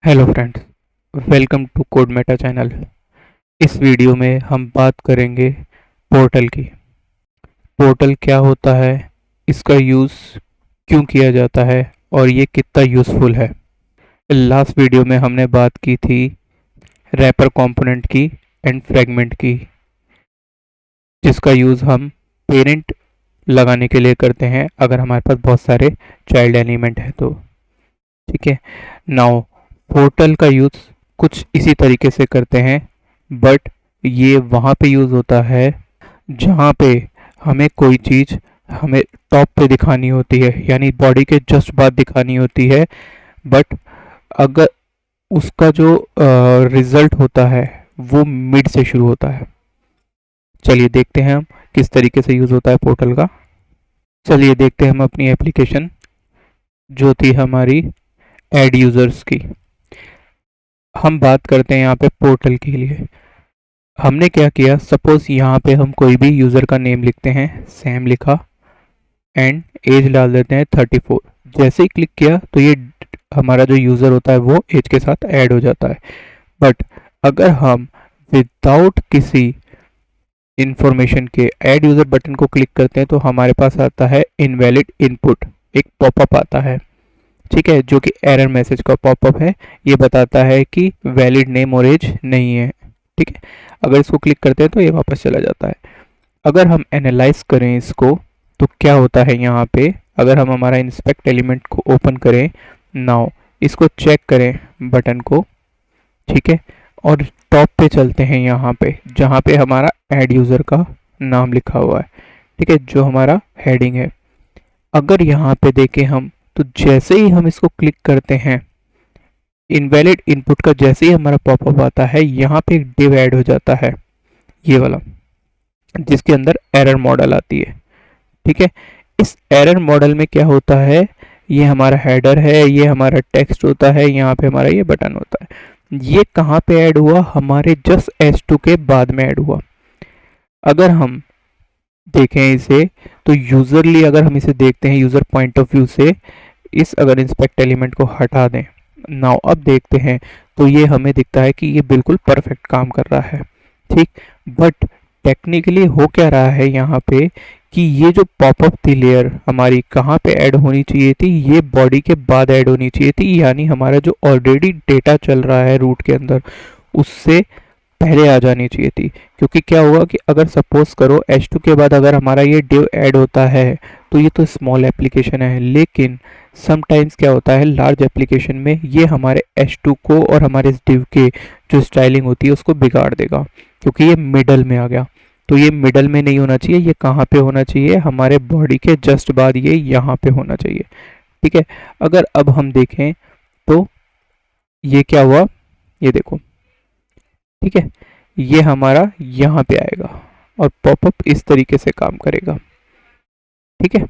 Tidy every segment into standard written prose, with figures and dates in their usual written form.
Hello friends, welcome to Code Meta channel. इस video में हम बात करेंगे पोर्टल की। पोर्टल क्या होता है, इसका यूज़ क्यों किया जाता है और ये कितना यूज़फुल है। लास्ट वीडियो में हमने बात की थी रैपर कंपोनेंट की एंड फ्रेगमेंट की, जिसका यूज़ हम पेरेंट लगाने के लिए करते हैं अगर हमारे पास बहुत सारे चाइल्ड एलिमेंट है तो। ठीक है, नाउ पोर्टल का यूज़ कुछ इसी तरीके से करते हैं, बट ये वहाँ पे यूज़ होता है जहाँ पे हमें कोई चीज़ हमें टॉप पे दिखानी होती है, यानी बॉडी के जस्ट बाद दिखानी होती है, बट अगर उसका जो रिज़ल्ट होता है वो मिड से शुरू होता है। चलिए देखते हैं हम किस तरीके से यूज़ होता है पोर्टल का। चलिए देखते हैं हम अपनी एप्लीकेशन जो थी हमारी ऐड यूज़र्स की। हम बात करते हैं यहाँ पे पोर्टल के लिए। हमने क्या किया, सपोज यहाँ पे हम कोई भी यूज़र का नेम लिखते हैं, सैम लिखा एंड एज डाल देते हैं 34। जैसे ही क्लिक किया तो ये हमारा जो यूज़र होता है वो एज के साथ ऐड हो जाता है। बट अगर हम विदाउट किसी इंफॉर्मेशन के ऐड यूज़र बटन को क्लिक करते हैं तो हमारे पास आता है इनवैलिड इनपुट, एक पॉपअप आता है। ठीक है, जो कि एरर मैसेज का पॉपअप है। ये बताता है कि वैलिड नेम और एज नहीं है। ठीक है, अगर इसको क्लिक करते हैं तो ये वापस चला जाता है। अगर हम एनालाइज करें इसको तो क्या होता है यहाँ पे, अगर हम हमारा इंस्पेक्ट एलिमेंट को ओपन करें, नाउ इसको चेक करें बटन को। ठीक है, और टॉप पे चलते हैं यहाँ पे जहाँ पे हमारा ऐड यूज़र का नाम लिखा हुआ है। ठीक है, जो हमारा हेडिंग है। अगर यहाँ पे देखें हम तो जैसे ही हम इसको क्लिक करते हैं, इनवैलिड इनपुट का जैसे ही हमारा पॉपअप आता है, यहाँ पे एक डिव ऐड हो जाता है, ये वाला, जिसके अंदर एरर मॉडल आती है। ठीक है, इस एरर मॉडल में क्या होता है, ये हमारा हेडर है, ये हमारा टेक्स्ट होता है, यहाँ पे हमारा ये बटन होता है। ये कहाँ पे ऐड हुआ, हमारे जस्ट S2 के बाद में ऐड हुआ। अगर हम देखें इसे तो यूजरली अगर हम इसे देखते हैं यूजर पॉइंट ऑफ व्यू से, इस अगर इंस्पेक्ट एलिमेंट को हटा दें, नाउ अब देखते हैं तो ये हमें दिखता है कि ये बिल्कुल परफेक्ट काम कर रहा है। ठीक, बट टेक्निकली हो क्या रहा है यहाँ पे कि ये जो पॉपअप थी लेयर हमारी कहाँ पे ऐड होनी चाहिए थी, ये बॉडी के बाद ऐड होनी चाहिए थी, यानी हमारा जो ऑलरेडी डेटा चल रहा है रूट के अंदर उससे पहले आ जानी चाहिए थी। क्योंकि क्या हुआ कि अगर सपोज करो H2 के बाद अगर हमारा ये div ऐड होता है तो ये तो स्मॉल एप्लीकेशन है, लेकिन समटाइम्स क्या होता है लार्ज एप्लीकेशन में ये हमारे H2 को और हमारे इस div के जो स्टाइलिंग होती है उसको बिगाड़ देगा, क्योंकि ये मिडल में आ गया। तो ये मिडल में नहीं होना चाहिए, ये कहाँ पे होना चाहिए, हमारे बॉडी के जस्ट बाद ये यहाँ पे होना चाहिए। ठीक है, अगर अब हम देखें तो ये क्या हुआ, ये देखो। ठीक है, ये हमारा यहाँ पे आएगा और पॉपअप इस तरीके से काम करेगा। ठीक है,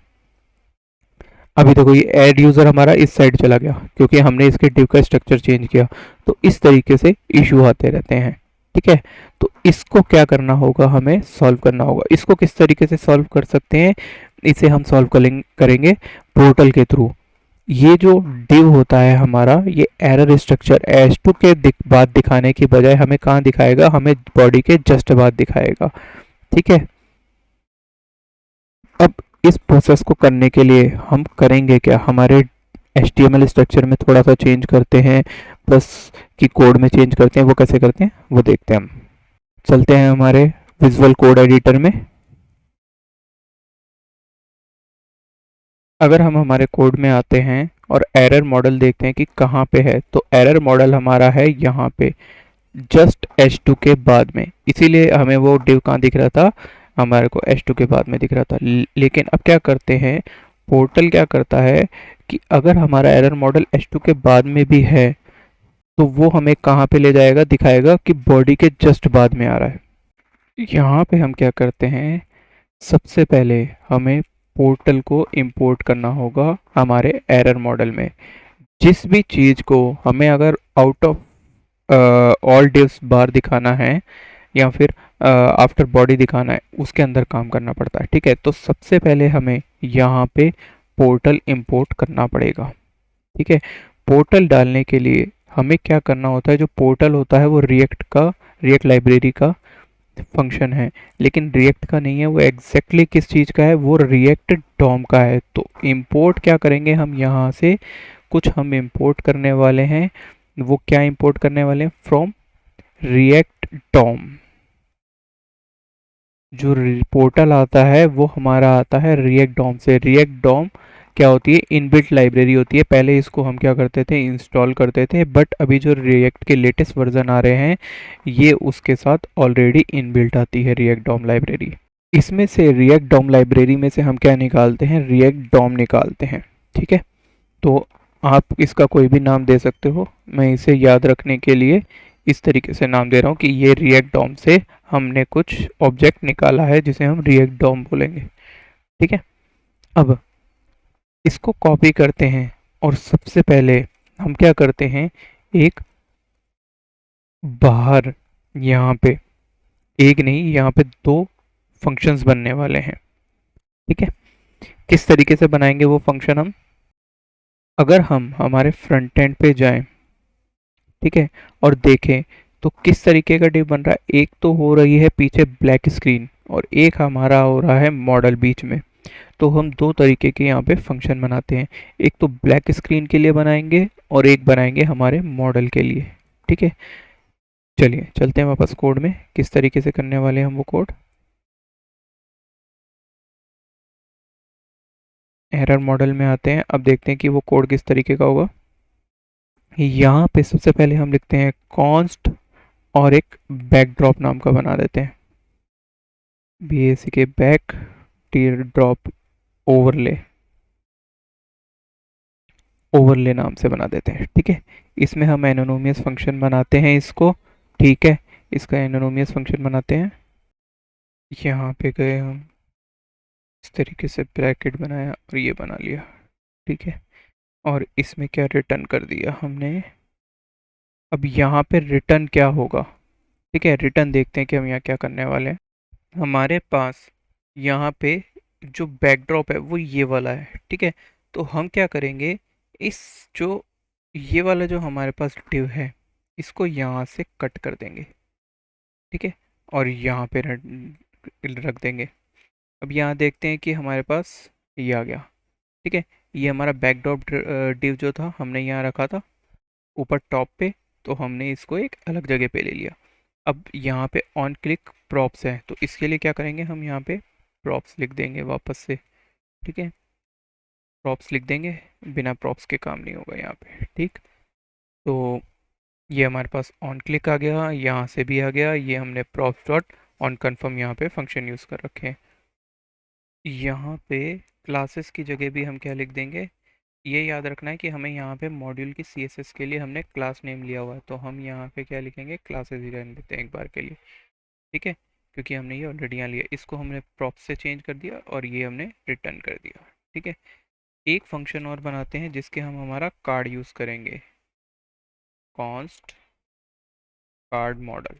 अभी देखो ये ऐड यूज़र हमारा इस साइड चला गया क्योंकि हमने इसके डिव का स्ट्रक्चर चेंज किया। तो इस तरीके से इशू आते रहते हैं। ठीक है, तो इसको क्या करना होगा, हमें सॉल्व करना होगा। इसको किस तरीके से सॉल्व कर सकते हैं, इसे हम सॉल्व करेंगे पोर्टल के थ्रू। ये जो div होता है हमारा, ये एरर स्ट्रक्चर S2 के बाद दिखाने की बजाय हमें कहाँ दिखाएगा, हमें बॉडी के जस्ट बाद दिखाएगा। ठीक है, अब इस प्रोसेस को करने के लिए हम करेंगे क्या, हमारे HTML स्ट्रक्चर में थोड़ा सा चेंज करते हैं, प्लस की कोड में चेंज करते हैं। वो कैसे करते हैं वो देखते हैं हम। चलते हैं हमारे विजुअल कोड एडिटर में। अगर हम हमारे कोड में आते हैं और एरर मॉडल देखते हैं कि कहाँ पे है, तो एरर मॉडल हमारा है यहाँ पे जस्ट H2 के बाद में, इसीलिए हमें वो div कहाँ दिख रहा था, हमारे को H2 के बाद में दिख रहा था। लेकिन अब क्या करते हैं, पोर्टल क्या करता है कि अगर हमारा एरर मॉडल H2 के बाद में भी है तो वो हमें कहाँ पे ले जाएगा, दिखाएगा कि बॉडी के जस्ट बाद में आ रहा है। यहाँ पे हम क्या करते हैं, सबसे पहले हमें पोर्टल को इंपोर्ट करना होगा हमारे एरर मॉडल में। जिस भी चीज़ को हमें अगर आउट ऑफ ऑल डिव्स बार दिखाना है या फिर आफ्टर बॉडी दिखाना है, उसके अंदर काम करना पड़ता है। ठीक है, तो सबसे पहले हमें यहाँ पे पोर्टल इंपोर्ट करना पड़ेगा। ठीक है, पोर्टल डालने के लिए हमें क्या करना होता है, जो पोर्टल होता है वो रिएक्ट लाइब्रेरी का फंक्शन है, लेकिन रिएक्ट का नहीं है, वो एग्जैक्टली किस चीज़ का है, वो रिएक्ट डॉम का है। तो इंपोर्ट क्या करेंगे हम यहाँ से, कुछ हम इंपोर्ट करने वाले हैं। वो क्या इंपोर्ट करने वाले हैं, फ्रॉम रिएक्ट डॉम। जो पोर्टल आता है वो हमारा आता है रिएक्ट डॉम से। रिएक्ट डॉम क्या होती है, इनबिल्ट लाइब्रेरी होती है। पहले इसको हम क्या करते थे, इंस्टॉल करते थे, बट अभी जो रिएक्ट के लेटेस्ट वर्जन आ रहे हैं ये उसके साथ ऑलरेडी इनबिल्ट आती है रिएक्ट डॉम लाइब्रेरी। इसमें से रिएक्ट डॉम लाइब्रेरी में से हम क्या निकालते हैं, रिएक्ट डॉम निकालते हैं। ठीक है, तो आप इसका कोई भी नाम दे सकते हो, मैं इसे याद रखने के लिए इस तरीके से नाम दे रहा हूँ कि ये रिएक्ट डॉम से हमने कुछ ऑब्जेक्ट निकाला है जिसे हम रिएक्ट डॉम बोलेंगे। ठीक है, अब इसको कॉपी करते हैं और सबसे पहले हम क्या करते हैं, एक बाहर यहाँ पे, एक नहीं यहाँ पे दो फंक्शंस बनने वाले हैं। ठीक है, किस तरीके से बनाएंगे वो फंक्शन हम, अगर हम हमारे फ्रंट एंड पे जाएं, ठीक है, और देखें तो किस तरीके का डिव बन रहा है। एक तो हो रही है पीछे ब्लैक स्क्रीन और एक हमारा हो रहा है मॉडल बीच में। तो हम दो तरीके के यहाँ पे फंक्शन बनाते हैं, एक तो ब्लैक स्क्रीन के लिए बनाएंगे और एक बनाएंगे हमारे मॉडल के लिए। ठीक है, चलिए चलते हैं वापस कोड में, किस तरीके से करने वाले हैं हम वो कोड। एरर मॉडल में आते हैं, अब देखते हैं कि वो कोड किस तरीके का होगा। यहाँ पे सबसे पहले हम लिखते हैं कॉन्स्ट और एक बैकड्रॉप नाम का बना देते हैं, BAC के back tier drop overlay, overlay नाम से बना देते हैं। ठीक है, इसमें हम एनोनिमस फंक्शन बनाते हैं इसको। ठीक है, इसका एनोनिमस फंक्शन बनाते हैं, यहाँ पे गए हम, इस तरीके से ब्रैकेट बनाया और ये बना लिया। ठीक है, और इसमें क्या रिटर्न कर दिया हमने। अब यहाँ पे रिटर्न क्या होगा, ठीक है, रिटर्न देखते हैं कि हम यहाँ क्या करने वाले हैं। हमारे पास यहाँ पे जो बैकड्रॉप है वो ये वाला है। ठीक है, तो हम क्या करेंगे, इस जो ये वाला जो हमारे पास डिव है इसको यहाँ से कट कर देंगे। ठीक है, और यहाँ पे रख देंगे। अब यहाँ देखते हैं कि हमारे पास ये आ गया। ठीक है, ये हमारा बैकड्रॉप डिव जो था हमने यहाँ रखा था ऊपर टॉप पे, तो हमने इसको एक अलग जगह पे ले लिया। अब यहाँ पे ऑन क्लिक प्रॉप्स है, तो इसके लिए क्या करेंगे, हम यहाँ पे प्रॉप्स लिख देंगे वापस से। ठीक है, प्रॉप्स लिख देंगे, बिना प्रॉप्स के काम नहीं होगा यहाँ पे। ठीक, तो ये हमारे पास ऑन क्लिक आ गया, यहाँ से भी आ गया, ये हमने प्रॉप्स डॉट ऑन कन्फर्म यहाँ पे फंक्शन यूज़ कर रखे हैं। यहाँ पे क्लासेस की जगह भी हम क्या लिख देंगे, ये याद रखना है कि हमें यहाँ पे मॉड्यूल की CSS के लिए हमने क्लास नेम लिया हुआ है, तो हम यहाँ पे क्या लिखेंगे, क्लासेस ही रहने देते हैं एक बार के लिए। ठीक है, क्योंकि हमने ये ऑलरेडी यहाँ लिया, इसको हमने प्रॉप से चेंज कर दिया और ये हमने रिटर्न कर दिया। ठीक है, एक फंक्शन और बनाते हैं जिसके हम हमारा कार्ड यूज़ करेंगे, कॉन्स्ट कार्ड मॉडल।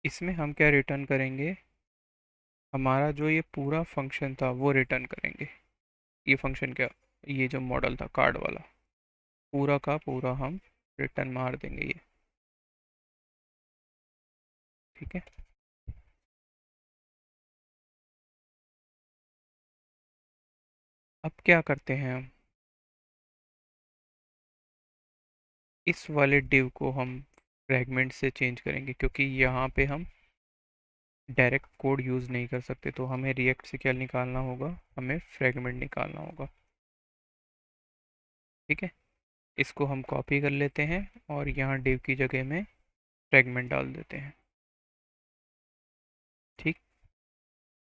इसमें हम क्या रिटर्न करेंगे, हमारा जो ये पूरा फंक्शन था वो रिटर्न करेंगे। ये फंक्शन क्या, ये जो मॉडल था कार्ड वाला, पूरा का पूरा हम रिटर्न मार देंगे ये। ठीक है, अब क्या करते हैं हम, इस वाले डिव को हम फ्रैगमेंट से चेंज करेंगे, क्योंकि यहाँ पे हम डायरेक्ट कोड यूज़ नहीं कर सकते, तो हमें रिएक्ट से क्या निकालना होगा, हमें फ्रैगमेंट निकालना होगा। ठीक है, इसको हम कॉपी कर लेते हैं और यहाँ डिव की जगह में फ्रैगमेंट डाल देते हैं। ठीक,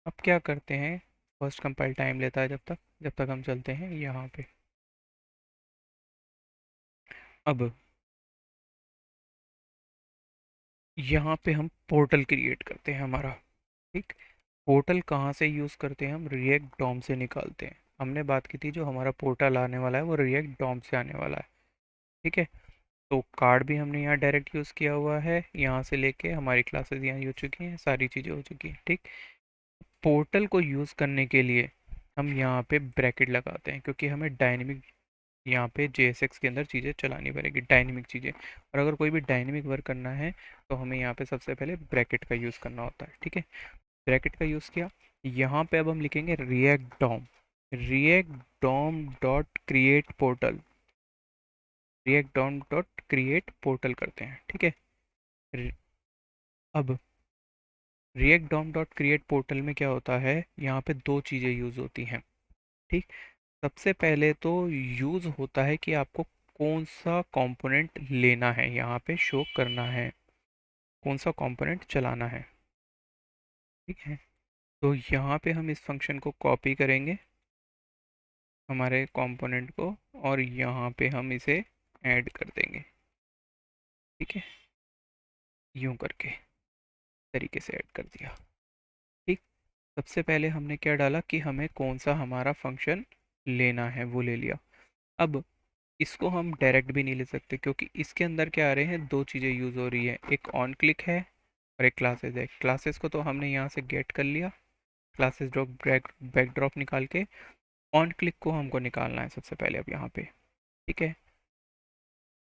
अब क्या करते हैं, फर्स्ट कंपाइल टाइम लेता है जब तक हम चलते हैं यहाँ पे। अब यहाँ पे हम पोर्टल क्रिएट करते हैं हमारा। ठीक, पोर्टल कहाँ से यूज़ करते हैं, हम रिएक्ट डॉम से निकालते हैं। हमने बात की थी जो हमारा पोर्टल आने वाला है वो रिएक्ट डॉम से आने वाला है। ठीक है। तो कार्ड भी हमने यहाँ डायरेक्ट यूज़ किया हुआ है, यहाँ से लेके हमारी क्लासेस यहाँ हो चुकी हैं, सारी चीज़ें हो चुकी हैं। ठीक। पोर्टल को यूज़ करने के लिए हम यहाँ पे ब्रैकेट लगाते हैं, क्योंकि हमें डायनेमिक यहाँ पे JSX के अंदर चीज़ें चलानी पड़ेगी, डायनेमिक चीज़ें। और अगर कोई भी डायनेमिक वर्क करना है तो हमें यहाँ पे सबसे पहले ब्रैकेट का यूज़ करना होता है। ठीक है। ब्रैकेट का यूज़ किया। यहाँ पे अब हम लिखेंगे React DOM dot create portal, React DOM dot create portal करते हैं। ठीक है। रि- अब React DOM dot create portal में क्या होता है, यहाँ पे दो चीज़ें यूज़ होती हैं। ठीक। सबसे पहले तो यूज़ होता है कि आपको कौन सा कंपोनेंट लेना है, यहाँ पे शो करना है कौन सा कंपोनेंट चलाना है। ठीक है। तो यहाँ पे हम इस फंक्शन को कॉपी करेंगे, हमारे कंपोनेंट को, और यहाँ पे हम इसे ऐड कर देंगे। ठीक है। यूं करके तरीके से ऐड कर दिया। ठीक। सबसे पहले हमने क्या डाला कि हमें कौन सा हमारा फंक्शन लेना है वो ले लिया। अब इसको हम डायरेक्ट भी नहीं ले सकते, क्योंकि इसके अंदर क्या आ रहे हैं, दो चीज़ें यूज़ हो रही है, एक ऑन क्लिक है और एक क्लासेस है। क्लासेस को तो हमने यहाँ से गेट कर लिया, क्लासेस ड्रॉप बैकड्रॉप निकाल के। ऑन क्लिक को हमको निकालना है सबसे पहले अब यहाँ पे। ठीक है।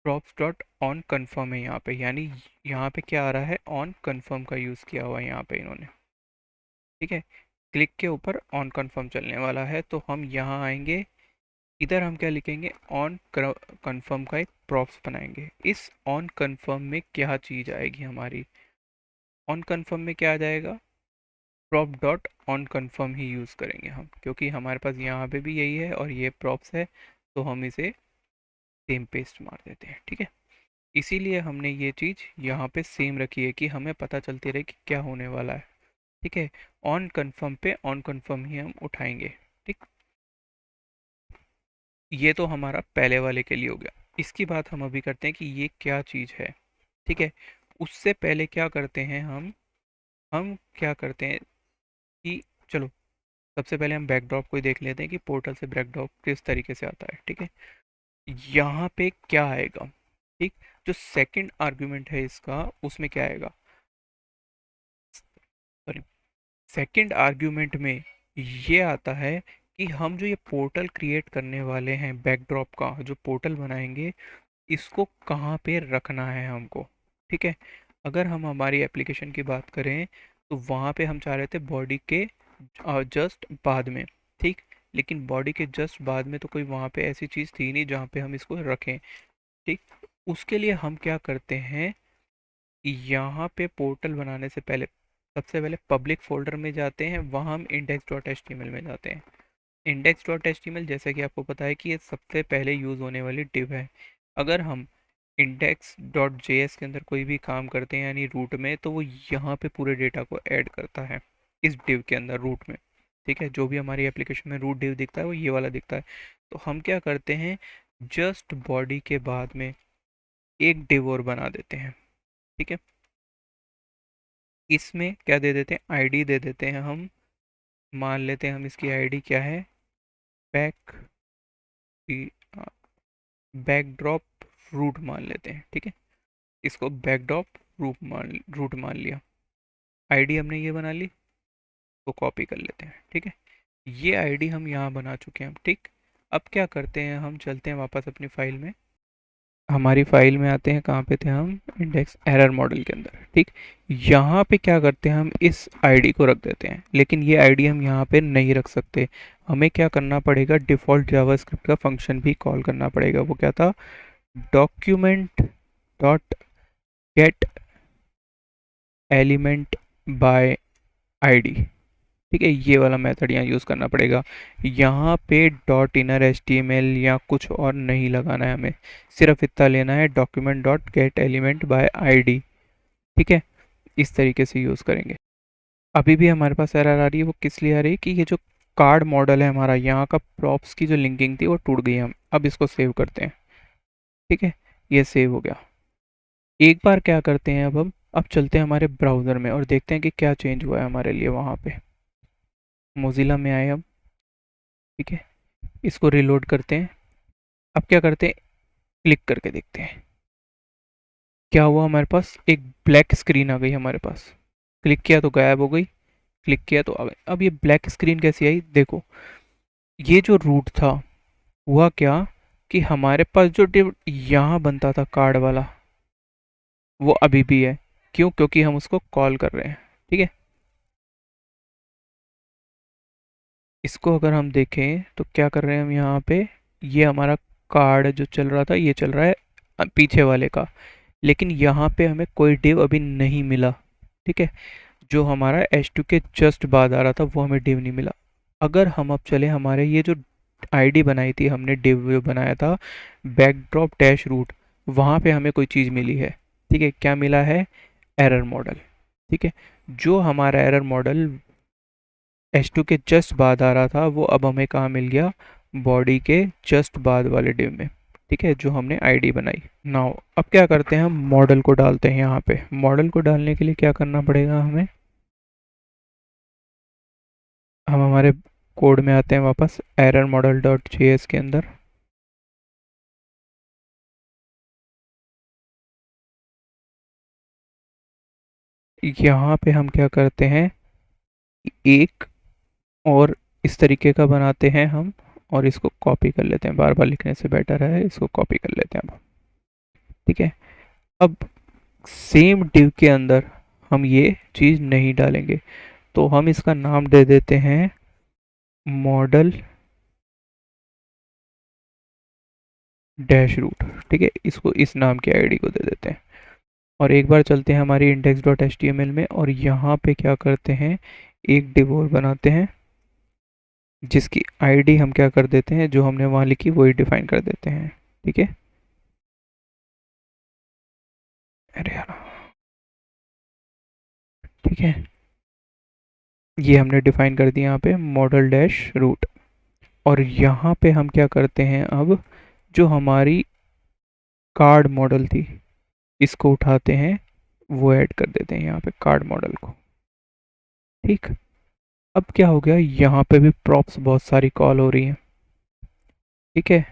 प्रॉप्स डॉट ऑन कन्फर्म है यहाँ पे, यानी यहाँ पे क्या आ रहा है, ऑन कन्फर्म का यूज़ किया हुआ है यहाँ पे इन्होंने। ठीक है। क्लिक के ऊपर ऑन कन्फर्म चलने वाला है, तो हम यहाँ आएंगे, इधर हम क्या लिखेंगे, ऑन कन्फर्म का एक प्रॉप्स बनाएंगे। इस ऑन कन्फर्म में क्या चीज़ आएगी हमारी, ऑन कन्फर्म में क्या आ जाएगा, prop dot on confirm he use करेंगे हम, क्योंकि हमारे पास यहाँ पे भी यही है और ये प्रॉप्स है, तो हम इसे सेम पेस्ट मार देते हैं। ठीक है। इसीलिए हमने ये चीज़ यहाँ पे सेम रखी है कि हमें पता चलती रहे कि क्या होने वाला है। ठीक है। ऑन कन्फर्म पे ऑन कन्फर्म ही हम उठाएंगे। ठीक। ये तो हमारा पहले वाले के लिए हो गया। इसकी बात हम अभी करते हैं कि ये क्या चीज़ है। ठीक है। उससे पहले क्या करते हैं हम क्या करते हैं कि चलो सबसे पहले हम बैकड्रॉप को ही देख लेते हैं कि पोर्टल से बैकड्रॉप किस तरीके से आता है। ठीक है। यहाँ पे क्या आएगा, ठीक, जो सेकंड आर्गुमेंट है इसका, उसमें क्या आएगा, सॉरी, सेकंड आर्ग्यूमेंट में ये आता है कि हम जो ये पोर्टल क्रिएट करने वाले हैं, बैकड्रॉप का जो पोर्टल बनाएंगे, इसको कहाँ पे रखना है हमको। ठीक है। अगर हम हमारी एप्लीकेशन की बात करें तो वहाँ पे हम चाह रहे थे बॉडी के जस्ट बाद में। ठीक। लेकिन बॉडी के जस्ट बाद में तो कोई वहाँ पे ऐसी चीज़ थी नहीं जहाँ पे हम इसको रखें। ठीक। उसके लिए हम क्या करते हैं, यहाँ पे पोर्टल बनाने से पहले सबसे पहले पब्लिक फोल्डर में जाते हैं, वहाँ हम index.html में जाते हैं। index.html जैसा कि आपको पता है कि ये सबसे पहले यूज़ होने वाली डिव है। अगर हम index.js के अंदर कोई भी काम करते हैं यानी रूट में, तो वो यहाँ पे पूरे डेटा को ऐड करता है इस डिव के अंदर, रूट में। ठीक है। जो भी हमारी एप्लीकेशन में रूट डिव दिखता है वो ये वाला दिखता है। तो हम क्या करते हैं, जस्ट बॉडी के बाद में एक डिव और बना देते हैं। ठीक है। इसमें क्या दे देते हैं, आईडी दे देते हैं हम, मान लेते हैं हम इसकी आईडी क्या है, बैक बैकड्रॉप रूट मान लेते हैं। ठीक है। इसको बैकड्रॉप रूट मान लिया। आईडी हमने ये बना ली, तो कॉपी कर लेते हैं। ठीक है। ये आईडी हम यहाँ बना चुके हैं। ठीक। अब क्या करते हैं, हम चलते हैं वापस अपनी फाइल में, हमारी फाइल में आते हैं, कहाँ पे थे हम, इंडेक्स एरर मॉडल के अंदर। ठीक। यहाँ पे क्या करते हैं, हम इस आईडी को रख देते हैं, लेकिन ये आईडी हम यहाँ पे नहीं रख सकते। हमें क्या करना पड़ेगा, डिफ़ॉल्ट जावास्क्रिप्ट का फंक्शन भी कॉल करना पड़ेगा। वो क्या था, document dot gate element by ID. ठीक है। ये वाला मेथड यहाँ यूज़ करना पड़ेगा। यहाँ पे डॉट इनर HTML या कुछ और नहीं लगाना है हमें, सिर्फ इतना लेना है, document dot gate element by ID. ठीक है। इस तरीके से यूज़ करेंगे। अभी भी हमारे पास एरर आ रही है, वो किस लिए आ रही है कि ये जो कार्ड मॉडल है हमारा, यहाँ का प्रॉप्स की जो लिंकिंग थी वो टूट गई। हम अब इसको सेव करते हैं। ठीक है। ये सेव हो गया। एक बार क्या करते हैं, अब चलते हैं हमारे ब्राउज़र में और देखते हैं कि क्या चेंज हुआ है हमारे लिए वहाँ पे। मोज़िला में आए हम। ठीक है। इसको रिलोड करते हैं। अब क्या करते हैं, क्लिक करके देखते हैं क्या हुआ। हमारे पास एक ब्लैक स्क्रीन आ गई हमारे पास। क्लिक किया तो गायब हो गई, क्लिक किया तो आ गई। अब ये ब्लैक स्क्रीन कैसी आई देखो। ये जो रूट था, हुआ क्या कि हमारे पास जो डिव यहाँ बनता था कार्ड वाला, वो अभी भी है। क्यों? क्योंकि हम उसको कॉल कर रहे हैं। ठीक है, इसको अगर हम देखें तो क्या कर रहे हैं हम यहाँ पे, ये हमारा कार्ड जो चल रहा था ये चल रहा है पीछे वाले का, लेकिन यहाँ पे हमें कोई डिव अभी नहीं मिला। ठीक है, जो हमारा H2 के जस्ट बाद आ रहा था वो हमें डिव नहीं मिला। अगर हम अब चले हमारे ये जो आईडी बनाई थी हमने, डिव बनाया था बैकड्रॉप डैश रूट, वहाँ पे हमें कोई चीज़ मिली है। ठीक है, क्या मिला है? Error model. ठीक है, जो हमारा एरर मॉडल H2 के जस्ट बाद आ रहा था वो अब हमें कहाँ मिल गया? बॉडी के जस्ट बाद वाले डिव में। ठीक है, जो हमने आईडी बनाई। नाउ अब क्या करते हैं, हम मॉडल को डालते हैं यहाँ पे। मॉडल को डालने के लिए क्या करना पड़ेगा हमें, हम हमारे कोड में आते हैं वापस, एरर मॉडल डॉट जेएस के अंदर। यहाँ पे हम क्या करते हैं, एक और इस तरीके का बनाते हैं हम, और इसको कॉपी कर लेते हैं। बार बार लिखने से बेटर है इसको कॉपी कर लेते हैं अब। ठीक है, अब सेम डिव के अंदर हम ये चीज़ नहीं डालेंगे, तो हम इसका नाम दे देते हैं मॉडल डैश रूट। ठीक है, इसको इस नाम की आईडी को दे देते हैं। और एक बार चलते हैं हमारी index dot H T M L में, और यहाँ पे क्या करते हैं, एक डिव और बनाते हैं जिसकी आईडी हम क्या कर देते हैं, जो हमने वहाँ लिखी वही डिफाइन कर देते हैं। ठीक है, अरे यार, ठीक है, ये हमने डिफाइन कर दिया यहाँ पे मॉडल डैश रूट। और यहाँ पे हम क्या करते हैं, अब जो हमारी कार्ड मॉडल थी इसको उठाते हैं, वो ऐड कर देते हैं यहाँ पे कार्ड मॉडल को। ठीक, अब क्या हो गया, यहाँ पे भी प्रॉप्स बहुत सारी कॉल हो रही हैं। ठीक है,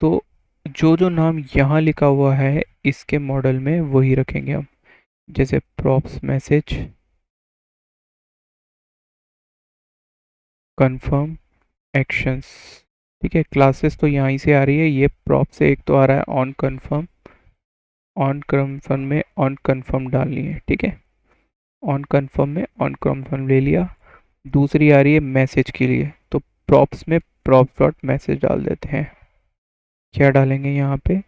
तो जो जो नाम यहाँ लिखा हुआ है इसके मॉडल में वही रखेंगे हम, जैसे प्रॉप्स मैसेज, कंफर्म, एक्शंस। ठीक है, क्लासेस तो यहाँ से आ रही है, ये प्रॉप से एक तो आ रहा है ऑन कंफर्म। ऑन कंफर्म में ऑन कंफर्म डालनी है। ठीक है, ऑन कंफर्म में ऑन कंफर्म ले लिया। दूसरी आ रही है मैसेज के लिए, तो प्रॉप्स में प्रॉप्स डॉट मैसेज डाल देते हैं। क्या डालेंगे यहाँ पे,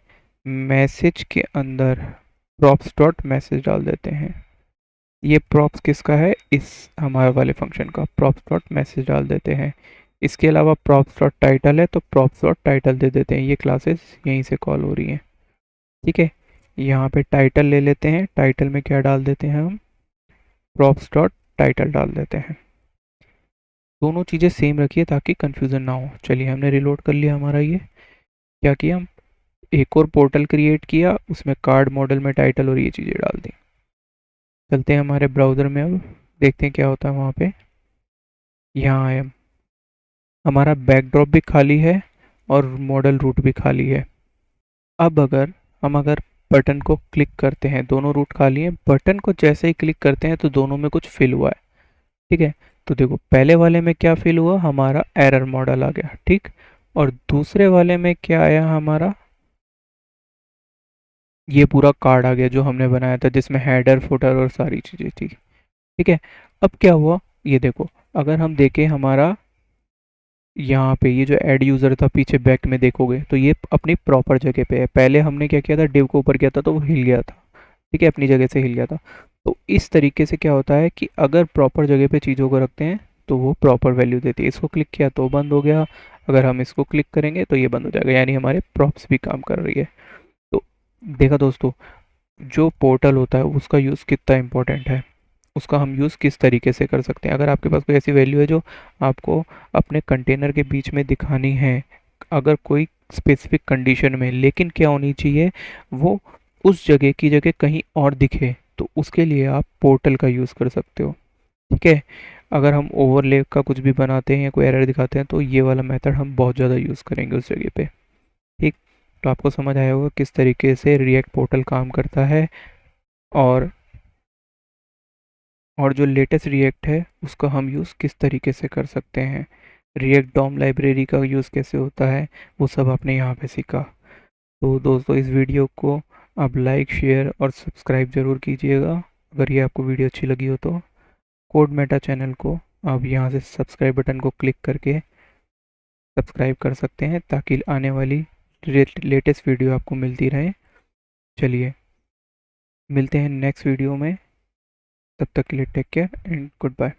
मैसेज के अंदर प्रॉप्स डॉट मैसेज डाल देते हैं। ये प्रॉप्स किसका है, इस हमारे वाले फंक्शन का, प्रॉप्स डॉट मैसेज डाल देते हैं। इसके अलावा प्रॉप्स डॉट टाइटल है तो प्रॉप्स डॉट टाइटल दे देते हैं, ये क्लासेस यहीं से कॉल हो रही हैं। ठीक है, यहाँ पे टाइटल ले लेते हैं, टाइटल में क्या डाल देते हैं हम, प्रॉप्स डॉट टाइटल डाल देते हैं। दोनों चीज़ें सेम रखिए ताकि कंफ्यूजन ना हो। चलिए, हमने रिलोड कर लिया हमारा ये। क्या किया हम, एक और पोर्टल क्रिएट किया, उसमें कार्ड मॉडल में टाइटल और ये चीज़ें डाल दी। चलते हैं हमारे ब्राउज़र में, अब देखते हैं क्या होता है वहाँ पे। यहाँ आए हम, हमारा बैकड्रॉप भी खाली है और मॉडल रूट भी खाली है। अब अगर बटन को क्लिक करते हैं, दोनों रूट खाली हैं, बटन को जैसे ही क्लिक करते हैं तो दोनों में कुछ फिल हुआ है। ठीक है, तो देखो पहले वाले में क्या फिल हुआ, हमारा एरर मॉडल आ गया। ठीक, और दूसरे वाले में क्या आया हमारा, ये पूरा कार्ड आ गया जो हमने बनाया था जिसमें हेडर फुटर और सारी चीज़ें थी। ठीक है, अब क्या हुआ, ये देखो, अगर हम देखें हमारा यहाँ पे ये जो ऐड यूज़र था पीछे बैक में देखोगे तो ये अपनी प्रॉपर जगह पे है। पहले हमने क्या किया था, डिव को ऊपर किया था तो वो हिल गया था। ठीक है, अपनी जगह से हिल गया था। तो इस तरीके से क्या होता है कि अगर प्रॉपर जगह पे चीज़ों को रखते हैं तो वो प्रॉपर वैल्यू देती है। इसको क्लिक किया तो बंद हो गया, अगर हम इसको क्लिक करेंगे तो ये बंद हो जाएगा, यानी हमारे प्रॉप्स भी काम कर रही है। तो देखा दोस्तों, जो पोर्टल होता है उसका यूज़ कितना इम्पोर्टेंट है, उसका हम यूज़ किस तरीके से कर सकते हैं। अगर आपके पास कोई ऐसी वैल्यू है जो आपको अपने कंटेनर के बीच में दिखानी है, अगर कोई स्पेसिफिक कंडीशन में, लेकिन क्या होनी चाहिए, वो उस जगह की जगह कहीं और दिखे, तो उसके लिए आप पोर्टल का यूज़ कर सकते हो। ठीक है, अगर हम ओवरले का कुछ भी बनाते हैं या कोई एरर दिखाते हैं तो ये वाला मेथड हम बहुत ज़्यादा यूज़ करेंगे उस जगह पे। ठीक, तो आपको समझ आया होगा किस तरीके से रिएक्ट पोर्टल काम करता है। और जो लेटेस्ट रिएक्ट है उसका हम यूज़ किस तरीके से कर सकते हैं, रिएक्ट डॉम लाइब्रेरी का यूज़ कैसे होता है, वो सब आपने यहाँ पे सीखा। तो दोस्तों इस वीडियो को आप लाइक शेयर और सब्सक्राइब ज़रूर कीजिएगा अगर ये आपको वीडियो अच्छी लगी हो तो। कोड मेटा चैनल को आप यहाँ से सब्सक्राइब बटन को क्लिक करके सब्सक्राइब कर सकते हैं ताकि आने वाली लेटेस्ट वीडियो आपको मिलती रहे। चलिए मिलते हैं नेक्स्ट वीडियो में, तब तक के लिए take care and good bye.